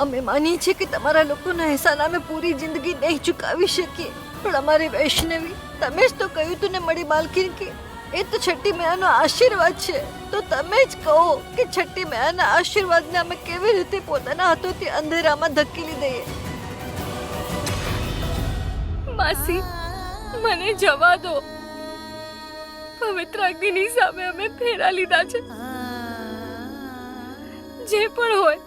અમે માનીએ છીએ કે તમારા લોકોના એહસાન અમે પૂરી જિંદગી નહીં ચૂકવી શકીએ, પણ અમારી વૈષ્ણવી, તમે જ તો કહ્યું તું ને મળી માલકીન કે એ તો છઠ્ઠી મૈયાનો આશીર્વાદ છે, તો તમે જ કહો કે છઠ્ઠી મૈયાના આશીર્વાદને અમે કેવી રીતે પોતાના હાથોથી અંધેરામાં ધકેલી દઈએ? માસી, મને જવા દો. પવિત્ર અગ્નિની સામે અમે ફેરા લીધા છે. જે પણ હોય,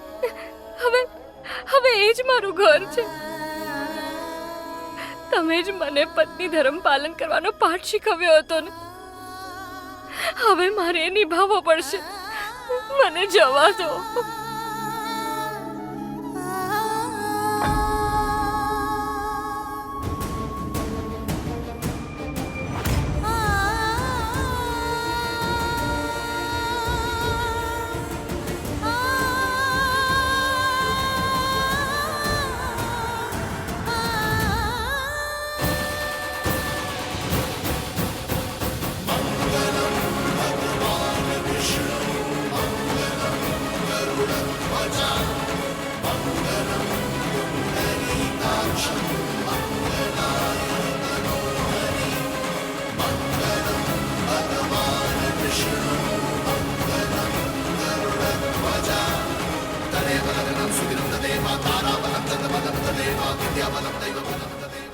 હવે એ જ મારું ઘર છે. તમે જ મને પત્ની ધર્મ પાલન કરવાનો પાઠ શીખવ્યો હતો ને, હવે મારે એ નિભાવવો પડશે. મને જવા દો.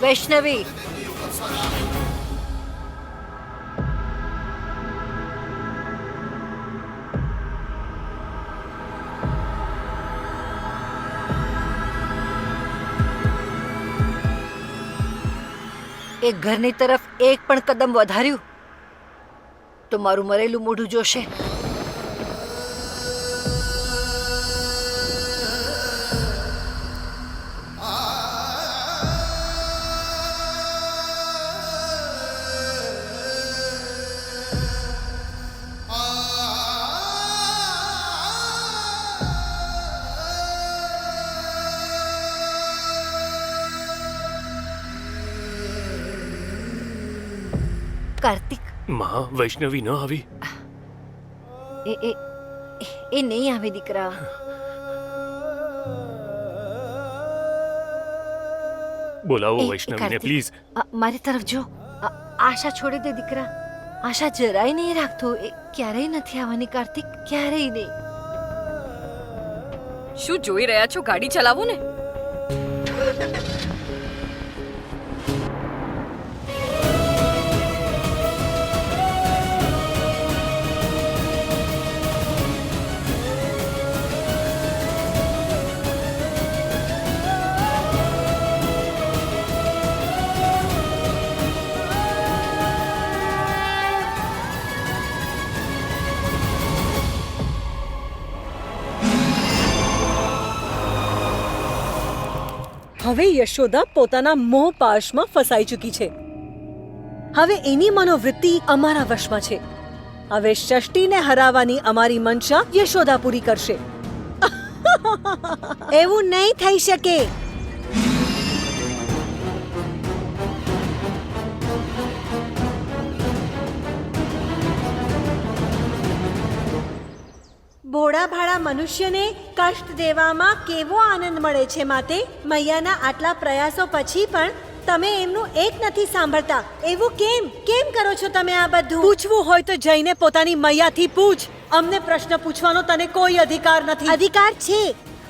વૈષ્ણવી, એ ઘરની તરફ એક પણ કદમ વધાર્યું તો મારું મરેલું મોઢું જોશે. કાર્તિક, માં, વૈષ્ણવી ન આવી? એ એ એ નહીં આવે દીકરા. બોલાવો વૈષ્ણવીને પ્લીઝ. મારી તરફ જો. આશા છોડી દે દીકરા. આશા જરાય નહીં રાખતો. એ ક્યારેય નથી આવવાની કાર્તિક, ક્યારેય નહીં. શું જોઈ રહ્યા છો? ગાડી ચલાવો ને. હવે યશોદા પોતાના મોહ પાશમાં ફસાઈ ચૂકી છે. હવે એની મનોવૃત્તિ અમારા વશમાં છે. હવે ષષ્ઠીને હરાવવાની અમારી મનસા યશોદા પૂરી કરશે. એવું નહીં થઈ શકે. ભોળા ભાળા મનુષ્યને કષ્ટ દેવામાં કેવો આનંદ મળે છે માતે. મૈયાના આટલા પ્રયાસો પછી પણ તમે એમનું એક નથી સાંભળતા. એવું કેમ કેમ કરો છો તમે આ બધું? પૂછવું હોય તો જઈને પોતાની મૈયાથી પૂછ. અમને પ્રશ્ન પૂછવાનો તને કોઈ અધિકાર નથી. અધિકાર છે,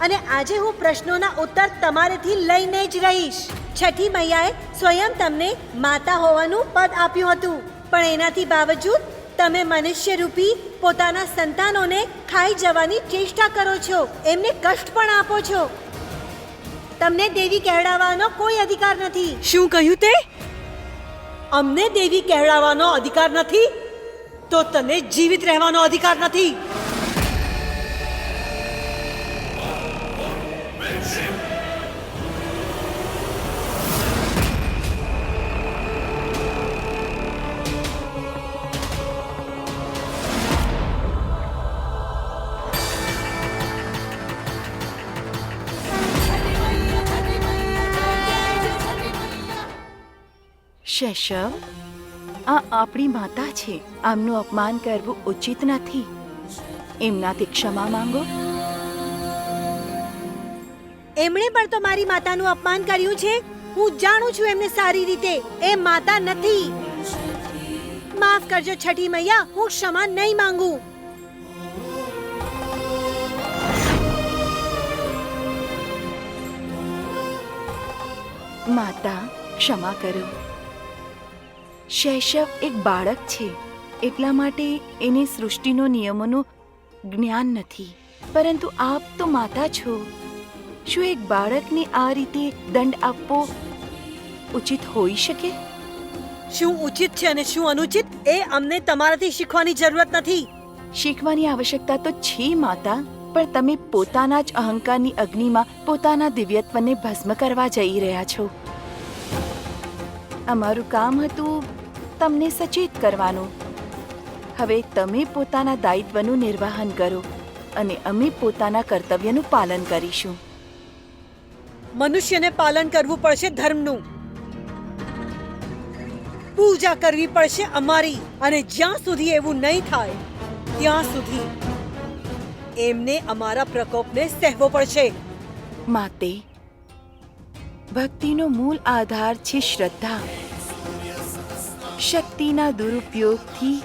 અને આજે હું પ્રશ્નોના ઉત્તર તમારેથી લઈને જ રહીશ. છઠ્ઠી મૈયાએ સ્વયં તમને માતા હોવાનું પદ આપ્યું હતું, પણ એનાથી બાવજૂદ તમે મનુષ્ય રૂપી પોતાના સંતાનોને ખાઈ જવાની ચેષ્ટા કરો છો. એમને કષ્ટ પણ આપો છો. તમને દેવી કહેવાવાનો કોઈ અધિકાર નથી. શું કહ્યું તે? અમને દેવી કહેવાવાનો અધિકાર નથી તો તને જીવિત રહેવાનો અધિકાર નથી. શૈશવ, આ આપણી માતા છે. આમનું અપમાન કરવું ઉચિત નથી. એમનાથી ક્ષમા માંગો. એમણે પણ તો મારી માતાનું અપમાન કર્યું છે. હું જાણું છું એમને સારી રીતે. એ માતા નથી. માફ કરજો છઠ્ઠી મૈયા, હું ક્ષમા નહીં માંગુ. માતા, ક્ષમા કરો. શૈશવ એક બાળક છે, એટલા માટે એને સૃષ્ટિનો નિયમોનું જ્ઞાન નથી. પરંતુ આપ તો માતા છો. શું એક બાળકને આ રીતે દંડ આપવો ઉચિત હોઈ શકે? શું ઉચિત છે અને શું અનુચિત એ અમને તમારાથી શીખવાની જરૂરત નથી. શીખવાની આવશ્યકતા તો છે માતા, પણ તમે પોતાના જ અહંકારની અગ્નિમાં પોતાના દિવ્યત્વને ભસ્મ કરવા જઈ રહ્યા છો. અમારું કામ હતું તમને સચેત કરવાનું. હવે તમે પોતાના દાયિત્વનું નિર્વહન કરો અને અમે પોતાના કર્તવ્યનું પાલન કરીશું. મનુષ્યને પાલન કરવું પડશે ધર્મનું. પૂજા કરવી પડશે અમારી. અને જ્યાં સુધી એવું નહીં થાય ત્યાં સુધી એમને અમારા પ્રકોપને સહેવો પડશે. માતે, ભક્તિનો મૂળ આધાર છે શ્રદ્ધા. શક્તિના દુરુપયોગથી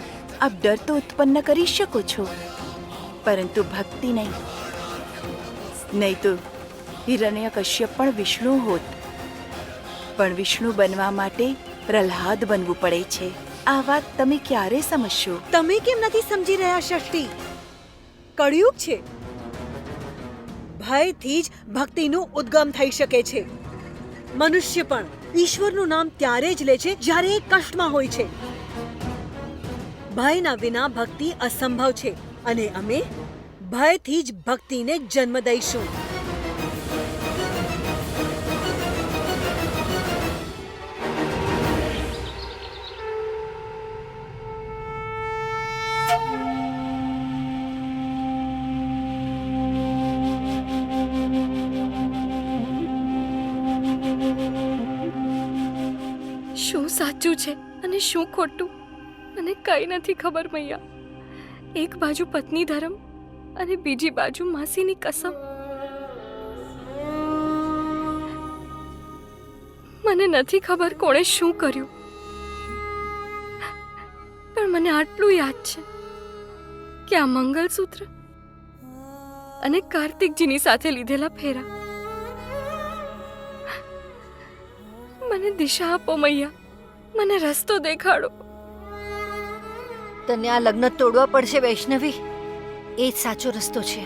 આપ ડર તો ઉત્પન્ન કરી શકો છો, પરંતુ ભક્તિ નહીં. નહીં તો હિરણ્યકશ્યપ પણ વિષ્ણુ હોત. પણ વિષ્ણુ બનવા માટે પ્રહલાદ બનવું પડે છે. આ વાત તમે ક્યારે સમજશો? તમે કેમ નથી સમજી રહ્યા ષષ્ઠી? કળિયુગ છે. ભયથી જ ભક્તિનું ઉદ્ગમ થઈ શકે છે. મનુષ્ય પણ ઈશ્વરનું નામ ત્યારે જ લે છે જ્યારે એ કષ્ટમાં હોય છે. ભયના વિના ભક્તિ અસંભવ છે અને અમે ભયથી જ ભક્તિને જન્મ દઈશું. શું સાચું છે અને શું ખોટું અને કઈ નથી ખબર મૈયા. એક બાજુ પત્ની ધર્મ અને બીજી બાજુ માસીની કસમ. મને નથી ખબર કોણે શું કર્યું, પણ મને આટલું યાદ છે કે આ મંગલસૂત્ર અને કાર્તિકજીની સાથે લીધેલા ફેરા. મને દિશા આપો મૈયા, મને રસ્તો દેખાડો. તને આ લગ્ન તોડવા પડશે વૈષ્ણવી. એ જ સાચો રસ્તો છે.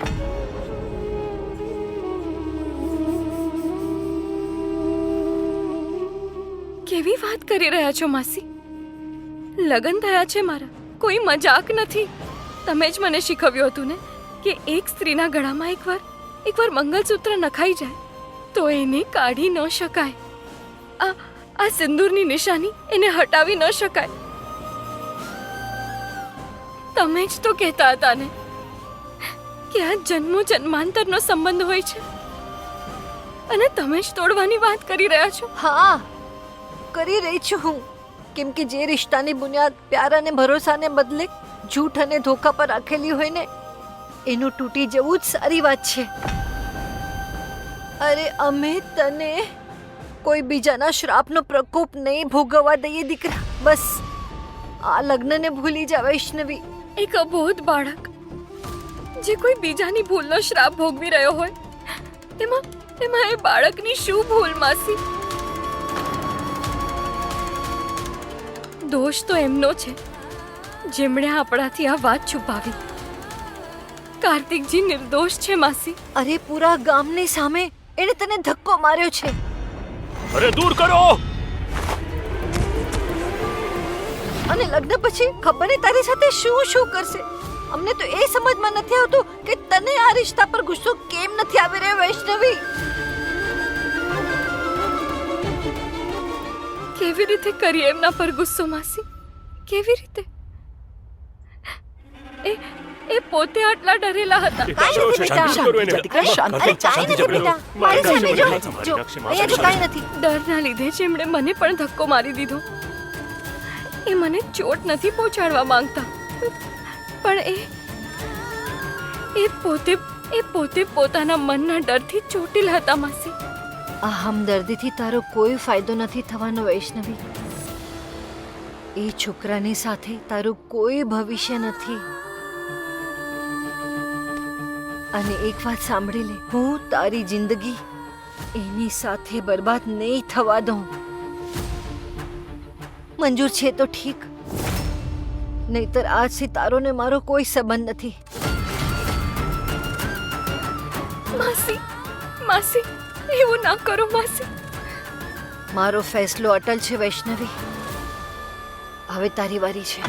કેવી વાત કરી રહ્યા છો માસી? લગ્ન થયા છે મારા, કોઈ મજાક નથી. તમે જ મને શીખવ્યું હતું ને કે એક સ્ત્રીના ગળામાં એકવાર મંગલસૂત્ર નખાઈ જાય તો એને કાઢી ન શકાય. આ સિંદૂરની નિશાની એને હટાવી ન શકાય. તમે જ તો કહેતા હતા ને કે આ જન્મો જન્માંતરનો સંબંધ હોય છે, અને તમે જ તોડવાની વાત કરી રહ્યા છો. હા, કરી રહી છું હું. કેમ કે જે રિશ્તાની બુનિયાદ પ્યાર અને ભરોસાને બદલે જૂઠ અને ધોખા પર રાખેલી હોય ને, એનું તૂટી જવું જ સારી વાત છે. અરે અમે તને કોઈ બીજાના શ્રાપનો પ્રકોપ નહીં ભોગવવા દઈએ દીકરા. બસ આ લગ્નને ભૂલી જા વૈષ્ણવી. એક અબોધ બાળક જે કોઈ બીજાની ભૂલનો શ્રાપ ભોગવી રહ્યો હોય, તેમાં એ બાળકની શું ભૂલ માસી? દોષ તો એમનો છે જેમણે આપણાથી આ વાત છુપાવી. કાર્તિકજી નિર્દોષ છે માસી. અરે પૂરા ગામની સામે એણે તને ધક્કો માર્યો છે. અરે દૂર કરો. અને લગ્ન પછી ખબર નહીં તારી સાથે શું કરશે. અમને તો એ સમજમાં નથી આવતું કે તને આ રિશ્તા પર ગુસ્સો કેમ નથી આવી રહ્યો વૈષ્ણવી. કેવી રીતે કરીએ એમના પર ગુસ્સો માસી? કેવી રીતે? એ પોતે આટલા ડરેલા હતા. કાંઈ નથી બેટા. શાંતિ કરો એને. દીકરા, શાંત અરે કાંઈ નથી બેટા. મારી સામે જો. જો, અહીંયા તો કાંઈ નથી. ડરના લીધે જ એમણે મને પણ ધક્કો મારી દીધો. એ મને ચોટ નથી પહોંચાડવા માંગતા, પણ એ પોતે એ પોતે પોતાના મનના ડરથી ચોટીલ હતા માસી. આ હમદર્દીથી તારો કોઈ ફાયદો નથી થવાનો વૈષ્ણવી. એ છોકરાની સાથે તારું કોઈ ભવિષ્ય નથી. અને એક વાત સાંભળી લે, હું તારી જિંદગી એની સાથે બરબાદ નહીં થવા દઉં. મંજૂર છે તો ઠીક, નહીતર આજથી તારો ને મારો કોઈ સંબંધ નથી. માસી માસી એવું ના કરો માસી. મારો ફેસલો અટલ છે વૈષ્ણવી. હવે તારી વારી છે.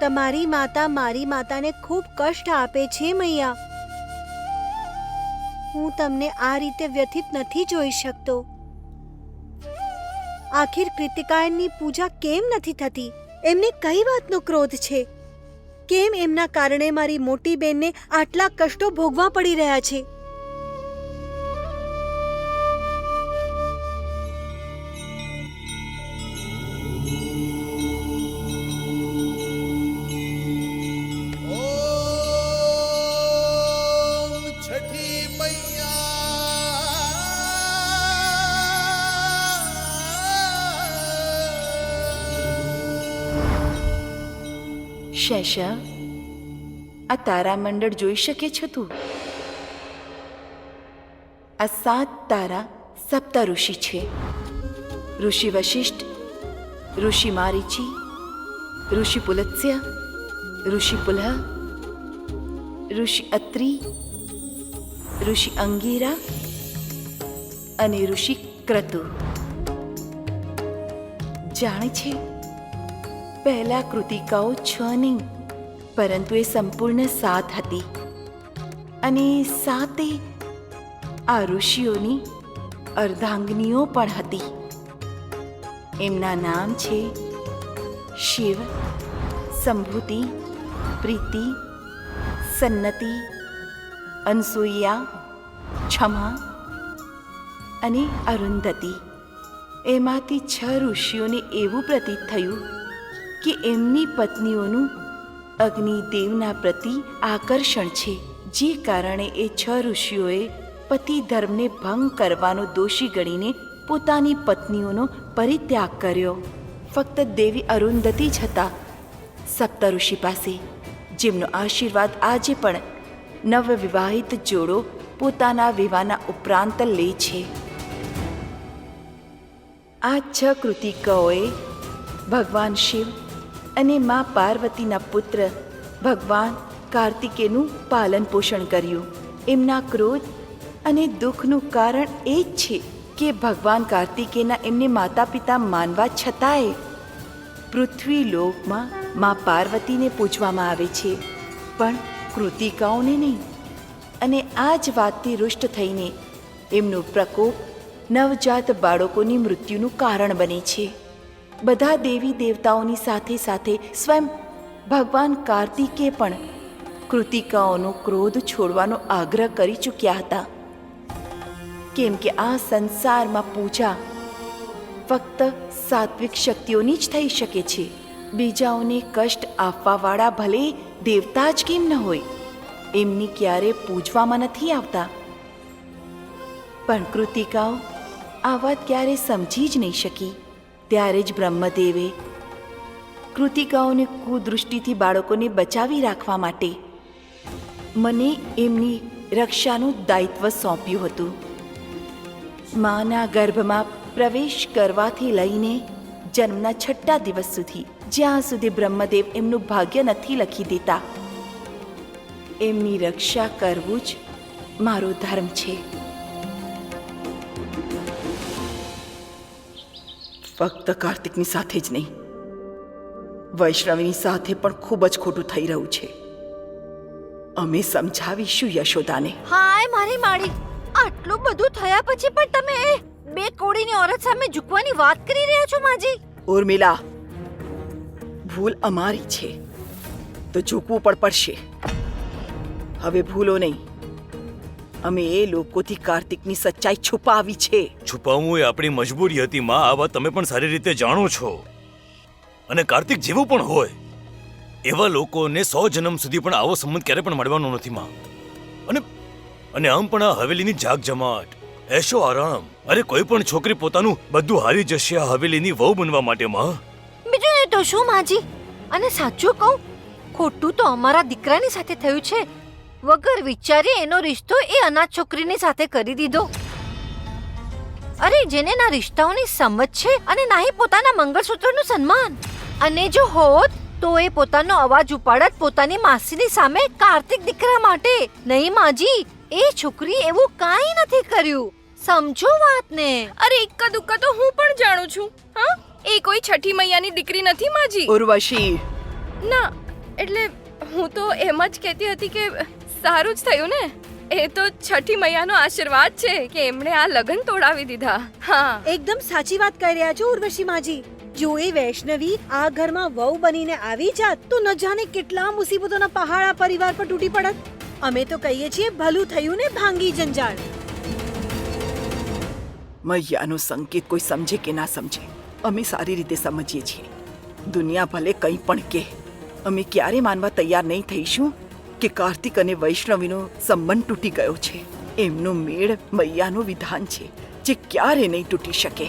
તમારી માતા મારી માતાને ખૂબ કષ્ટ આપે છે મૈયા. હું તમને આ રીતે વ્યથિત નથી જોઈ શકતો. આખિર કૃતિકાયનની પૂજા કેમ નથી થતી? એમને કઈ વાતનો ક્રોધ છે? કેમ એમના કારણે મારી મોટી બેનને આટલા કષ્ટો ભોગવા પડી રહ્યા છે? શેષા, આ તારામંડળ જોઈ શકે છો તું? આ 7 તારા સપ્ત ઋષિ છે. ઋષિ વશિષ્ઠ, ઋષિ મારીચી, ઋષિ પુલત્સ્ય, ઋષિ પુલહ, ઋષિ અત્રિ, ઋષિ અંગીરા અને ઋષિ ક્રતુ. જાણે છે, પહેલા કૃતિકાઓ 6 નહીં, પરંતુ એ સંપૂર્ણ 7 હતી. અને 7 આ ઋષિઓની અર્ધાંગનીઓ પણ હતી. એમના નામ છે શિવ, સંભૂતિ, પ્રીતિ, સન્નતિ, અનસૂયા, ક્ષમા અને અરુંધતી. એમાંથી 6 ઋષિઓને એવું પ્રતીત થયું કે એમની પત્નીઓનું અગ્નિદેવના પ્રતિ આકર્ષણ છે, જે કારણે એ 6 ઋષિઓએ પતિ ધર્મને ભંગ કરવાનો દોષી ગણીને પોતાની પત્નીઓનો પરિત્યાગ કર્યો. ફક્ત દેવી અરુંધતી જ હતા સપ્તઋષિ પાસે, જેમનો આશીર્વાદ આજે પણ નવવિવાહિત જોડો પોતાના વિવાહના ઉપરાંત લે છે. આ 6 કૃતિકાઓએ ભગવાન શિવ અને મા પાર્વતીના પુત્ર ભગવાન કાર્તિકેયનું પાલન પોષણ કર્યું. એમના ક્રોધ અને દુઃખનું કારણ એ જ છે કે ભગવાન કાર્તિકેયના એમને માતા પિતા માનવા છતાંય પૃથ્વી લોકમાં મા પાર્વતીને પૂજવામાં આવે છે, પણ કૃતિકાઓને નહીં. અને આ જ વાતથી રૂષ્ટ થઈને એમનો પ્રકોપ નવજાત બાળકોની મૃત્યુનું કારણ બને છે. બધા દેવી દેવતાઓની સાથે સાથે સ્વયં ભગવાન કાર્તિકે પણ કૃતિકાઓનો ક્રોધ છોડવાનો આગ્રહ કરી ચૂક્યા હતા, કેમ કે આ સંસારમાં પૂજા ફક્ત સાત્વિક શક્તિઓની જ થઈ શકે છે. બીજાઓને કષ્ટ આપવાવાળા ભલે દેવતા જ કેમ ન હોય, એમની ક્યારે પૂજવામાં નથી આવતા. પણ કૃતિકાઓ આ વાત ક્યારે સમજી જ નહીં શકી. ત્યારે જ બ્રહ્મદેવે કૃતિકાઓને કુદૃષ્ટિથી બાળકોને બચાવી રાખવા માટે મને એમની રક્ષાનું દાયિત્વ સોંપ્યું હતું. માના ગર્ભમાં પ્રવેશ કરવાથી લઈને જન્મના 6 દિવસ સુધી, જ્યાં સુધી બ્રહ્મદેવ એમનું ભાગ્ય નથી લખી દેતા, એમની રક્ષા કરવું જ મારો ધર્મ છે. ફક્ત કાર્તિકની સાથે જ નહીં, વૈષ્ણવીની સાથે પણ ખૂબ જ ખોટું થઈ રહ્યું છે. અમે સમજાવીશું યશોદાને. હાય મારી માળી, આટલું બધું થયા પછી પણ તમે એ બે કોડીની ઓરત સામે ઝૂકવાની વાત કરી રહ્યા છો માજી? ઉર્મિલા, ભૂલ અમારી છે તો ઝૂકવું પણ પડશે. હવે ભૂલો નહીં, અમે એ લોકોથી કાર્તિકની સચ્ચાઈ છુપાવી છે. છુપાવવું એ આપણી મજબૂરી હતી માં. આ વાત તમે પણ સારી રીતે જાણો છો. અને કાર્તિક જેવું પણ હોય, એવા લોકોને 100 જન્મ સુધી પણ આવો સંબંધ ક્યારે પણ મળવાનો નથી માં. અને આમ પણ આ હવેલીની જાગ જમાટ, એશો આરામ, અરે કોઈ પણ છોકરી પોતાનું બધું હારી જશે આ હવેલીની વહુ બનવા માટે માં. બીજું એ તો શું માજી? અને સાચું કહું, ખોટું તો અમારા દીકરાની સાથે થયું છે. વગર વિચારે એનો રિશ્તો એ અનાથ છોકરીની સાથે કરી દીધો. અરે જેને ના રિશ્તાઓની સમજ છે અને ના પોતાના મંગળસૂત્રનું સન્માન. અને જો હોત તો એ પોતાનો અવાજ ઉપાડત પોતાની માસીની સામે કાર્તિક દીકરા માટે. નહીં માજી, એ છોકરી એવું કાંઈ નથી કર્યું. સમજો વાતને. અરે ઇક્કા દુક્કા તો હું પણ જાણું છું. હા, એ કોઈ છઠ્ઠી મૈયાની દીકરી નથી માજી. ઉર્વશી, ના, એટલે હું તો એમ જ કહેતી હતી કે સારું જ થયું ને. એ તો છઠ્ઠી મૈયાનો આશીર્વાદ છે કે એમણે આ લગ્ન તોડાવી દીધા. હા, એકદમ સાચી વાત કહી રહ્યા છો ઉર્વશી માજી. જો એ વૈષ્ણવી આ ઘરમાં વહુ બનીને આવી જાત તો ન જાણે કેટલા મુસીબતોના પહાડ આ પરિવાર પર તૂટી પડત. અમે તો કહીએ છીએ ભલું થયું ને ભાંગી જંજાળ. મૈયાનો સંકેત કોઈ સમજે કે ના સમજે, અમે સારી રીતે સમજીએ છીએ. દુનિયા ભલે કંઈ પણ કહે, અમે ક્યારે માનવા તૈયાર નહીં થઈશું કે કાર્તિક અને વૈષ્ણવીનો સંબંધ તૂટી ગયો છે. એમનો મેળ મૈયાનું વિધાન છે જે ક્યારે નહીં તૂટી શકે.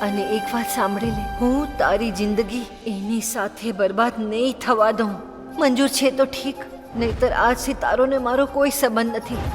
અને એક વાત સાંભળી લે, હું તારી જિંદગી એની સાથે બરબાદ નહીં થવા દઉં. મંજૂર છે તો ઠીક, નહીતર આજથી તારો ને મારો કોઈ સંબંધ નથી.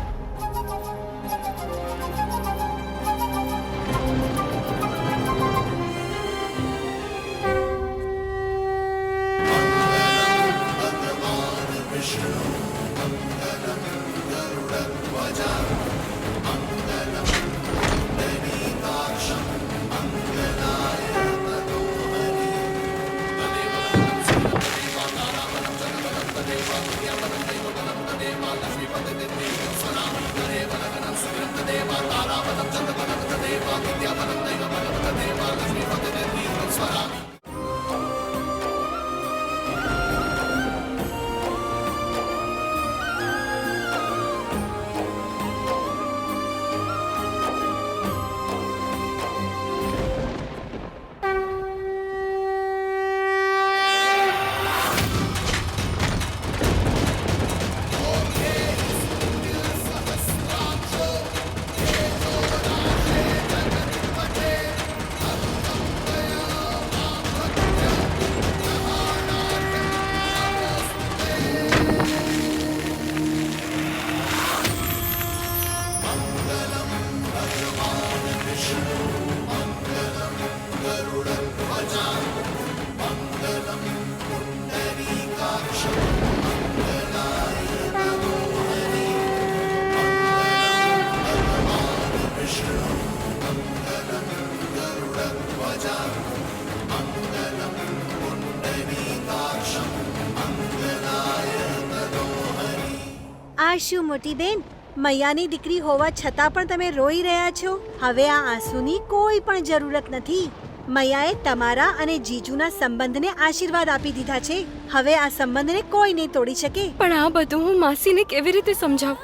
આ શું મોટી બેન, મૈયાની દીકરી હોવા છતાં પણ તમે રોઈ રહ્યા છો? હવે આ આંસુની કોઈ પણ જરૂરત નથી. મૈયાએ તમારા અને જીજુના સંબંધને આશીર્વાદ આપી દીધા છે. હવે આ સંબંધને કોઈ નહીં તોડી શકે. પણ આ બધું હું માસીને કેવી રીતે સમજાવું?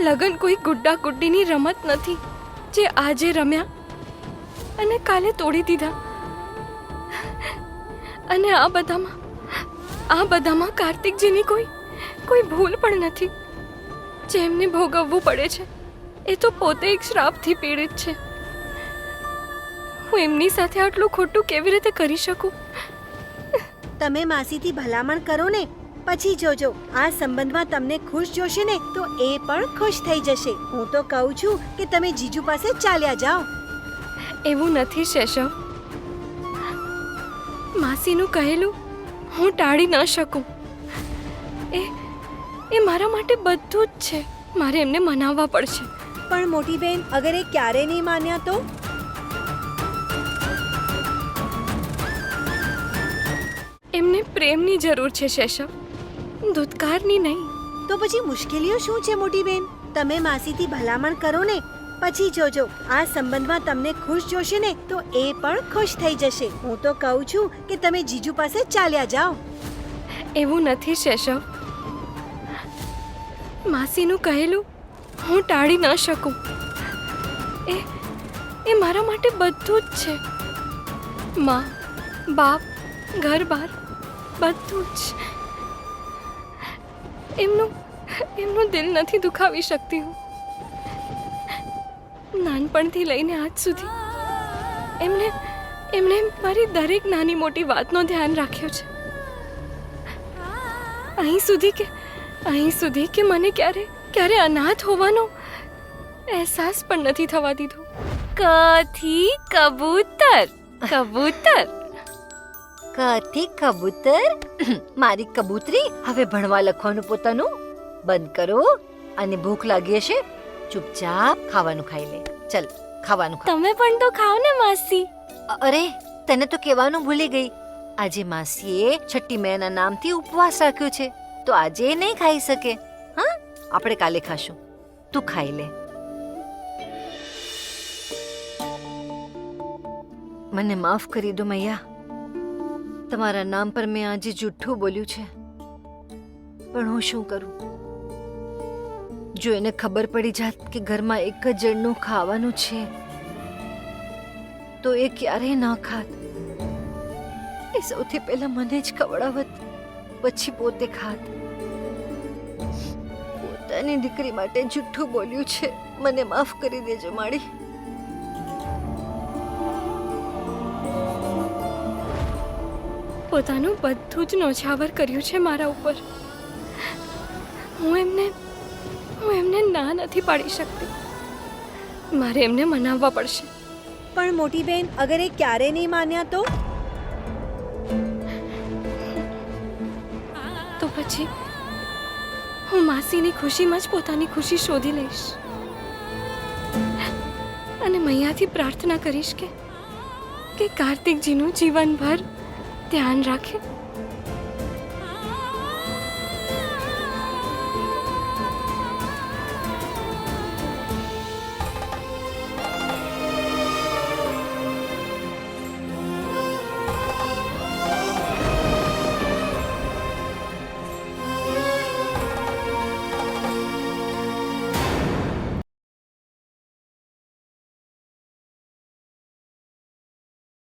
લગન કોઈ ગુડ્ડા ગુડ્ડીની રમત નથી જે આજે રમ્યા અને કાલે તોડી દીધા. અને આ બધામાં કાર્તિકજીની કોઈ ભૂલ પણ નથી. જેમને ભોગવવું પડે છે એ તો પોતે એક શ્રાપથી પીડિત છે. હું એમની સાથે આટલું ખોટું કેવી રીતે કરી શકું? તમે માસીથી ભલામણ કરો ને, પછી જોજો આ સંબંધમાં તમને ખુશ જોશે ને તો એ પણ ખુશ થઈ જશે. હું તો કહું છું કે તમે જીજુ પાસે ચાલ્યા જાઓ. એવું નથી શેષવ. માસીનું કહેલું હું ટાળી ન શકું. એ મારા માટે બધું જ છે. મારે એમને મનાવવા પડશે. પણ મોટી બેન, અગર એ ક્યારે નહીં માન્યા તો? એમને પ્રેમની જરૂર છે શેષવ, ધૂતકારની નહીં. તો પછી મુશ્કેલીઓ શું છે મોટી બેન? તમે માસીથી ભલામણ કરો ને, પછી જોજો આ સંબંધમાં તમને ખુશ જોશે ને તો એ પણ ખુશ થઈ જશે. હું તો કહું છું કે તમે જીજુ પાસે ચાલ્યા જાઓ. એવું નથી શેષવ. માસીનું કહેલું હું ટાળી ન શકું. એ મારા માટે બધું જ છે. માં, બાપ, ઘર બાર બધું જ. એમનું દિલ નથી દુખાવી શકતી હું. નાનપણથી લઈને આજ સુધી એમણે મારી દરેક નાની મોટી વાતનો ધ્યાન રાખ્યો છે. અહીં સુધી કે મને ક્યારે અનાથ હોવાનો અહેસાસ પણ નથી થવા દીધો. કથી કબૂતર કબૂતર કાથી કબૂતર? મારી કબૂતરી, હવે ભણવા લખવાનું પોતાનું બંધ કરો. અને ભૂખ લાગી હશે, ચૂપચાપ ખાવાનું ખાઈ લે. ચલ, ખાવાનું ખા. તમે પણ તો ખાઓ ને માસી. અરે, તને તો કહેવાનું ભૂલી ગઈ. આજે માસીએ છઠ્ઠી મેના નામથી ઉપવાસ રાખ્યો છે, તો આજે એ નહીં ખાઈ શકે. હા, આપણે કાલે ખાશું. તું ખાઈ લે. મને માફ કરી દો મૈયા. તમારા નામ પર મેં આજે જૂઠું બોલ્યું છે, પણ હું શું કરું? જો એને ખબર પડી જાત કે ઘરમાં એક જ જણનું ખાવાનું છે તો એ ક્યારેય ન ખાત. એ સૌથી પહેલા મને જ ખવડાવત, પછી પોતે ખાત. પોતાની દીકરી માટે જૂઠું બોલ્યું છે. મને માફ કરી દેજો માડી. પોતાનું બધું જ નોછાવર કર્યું છે મારા ઉપર. હું એમને ના નથી પાડી શકતી. મારે એમને મનાવવા પડશે. પણ મોટી બેન, અગર એ ક્યારે નહીં માન્યા તો? તો પછી હું માસીની ખુશીમાં જ પોતાની ખુશી શોધી લઈશ અને મૈયાથી પ્રાર્થના કરીશ કે કાર્તિકજીનું જીવનભર ધ્યાન રાખે.